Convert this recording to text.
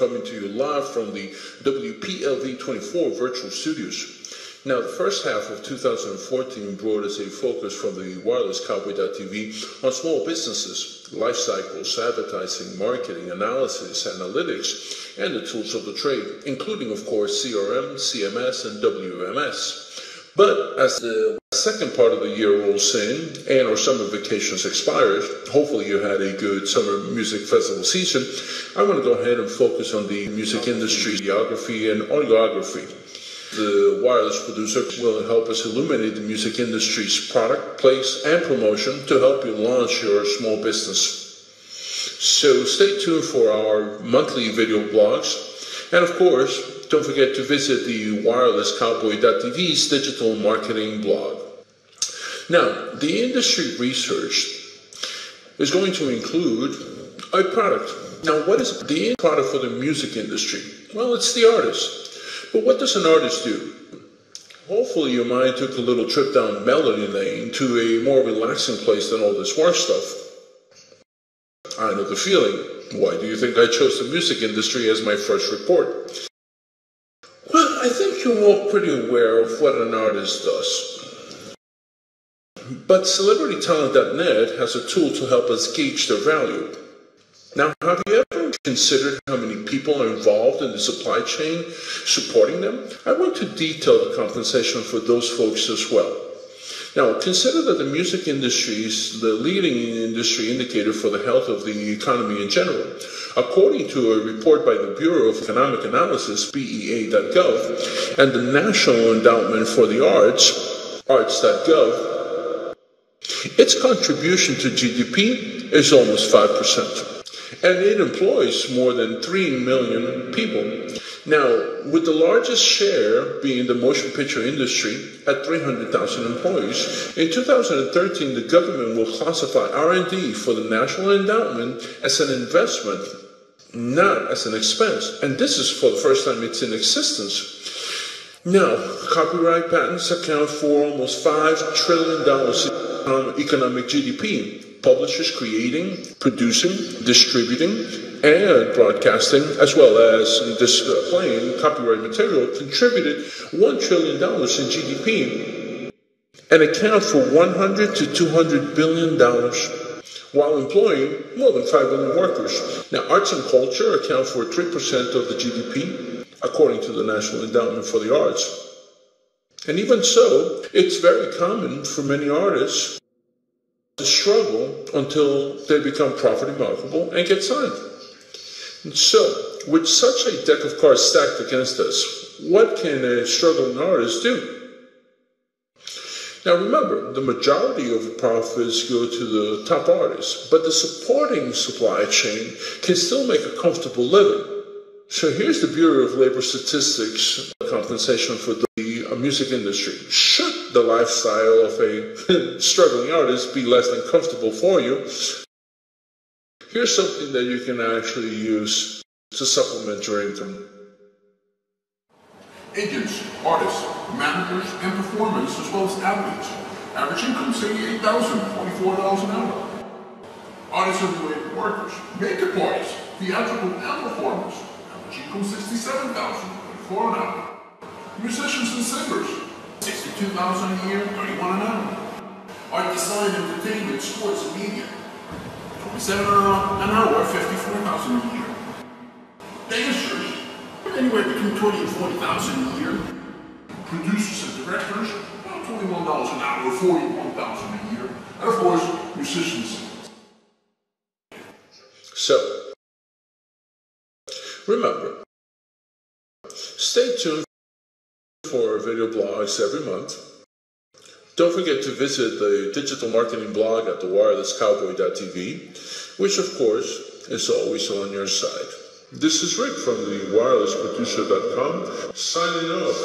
coming to you live from the WPLV24 virtual studios. Now, the first half of 2014 brought us a focus from the wireless cowboy.tv on small businesses, life cycles, advertising, marketing, analysis, analytics, and the tools of the trade, including, of course, CRM, CMS, and WMS. But as the second part of the year rolls in and our summer vacations expires, hopefully you had a good summer music festival season, I want to go ahead and focus on the music industry, geography, and audiography. The wireless producer will help us illuminate the music industry's product, place, and promotion to help you launch your small business. So stay tuned for our monthly video blogs. And of course, don't forget to visit the wirelesscowboy.tv's digital marketing blog. Now, the industry research is going to include a product. Now, what is the product for the music industry? Well, it's the artist. But what does an artist do? Hopefully your mind took a little trip down melody lane to a more relaxing place than all this war stuff. I know the feeling. Why do you think I chose the music industry as my first report? Well, I think you're all pretty aware of what an artist does. But CelebrityTalent.net has a tool to help us gauge their value. Now, have you ever considered how many people are involved in the supply chain supporting them? I want to detail the compensation for those folks as well. Now, consider that the music industry is the leading industry indicator for the health of the economy in general. According to a report by the Bureau of Economic Analysis, BEA.gov, and the National Endowment for the Arts, Arts.gov, its contribution to GDP is almost 5%. And it employs more than 3 million people. Now, with the largest share being the motion picture industry at 300,000 employees, in 2013 the government will classify R&D for the National Endowment as an investment, not as an expense. And this is for the first time it's in existence. Now, copyright patents account for almost $5 trillion in economic GDP. Publishers creating, producing, distributing, and broadcasting, as well as displaying copyright material, contributed $1 trillion in GDP and account for $100 to $200 billion, while employing more than 5 million workers. Now, arts and culture account for 3% of the GDP, according to the National Endowment for the Arts. And even so, it's very common for many artists to struggle until they become property marketable and get signed. And so, with such a deck of cards stacked against us, what can a struggling artist do? Now remember, the majority of the profits go to the top artists, but the supporting supply chain can still make a comfortable living. So here's the Bureau of Labor Statistics compensation for the music industry. Should the lifestyle of a struggling artist be less than comfortable for you, here's something that you can actually use to supplement your income. Agents, artists, managers, and performers, as well as athletes. Average income, say $8,000, $44 an hour. Artists and related workers, makeup artists, theatrical and performers. Average income, $67,000, $24 an hour. Musicians and singers, $62,000 a year, $31 an hour. Art design, entertainment, sports, and media, $27 an hour, $54,000 a year. Dancers, anywhere between $20,000 and $40,000 a year. Producers and directors, about $21 an hour, $41,000 a year. And of course, musicians. So, remember, stay tuned for video blogs every month. Don't forget to visit the digital marketing blog at thewirelesscowboy.tv, which of course is always on your side. This is Rick from the wirelessproducer.com, signing off.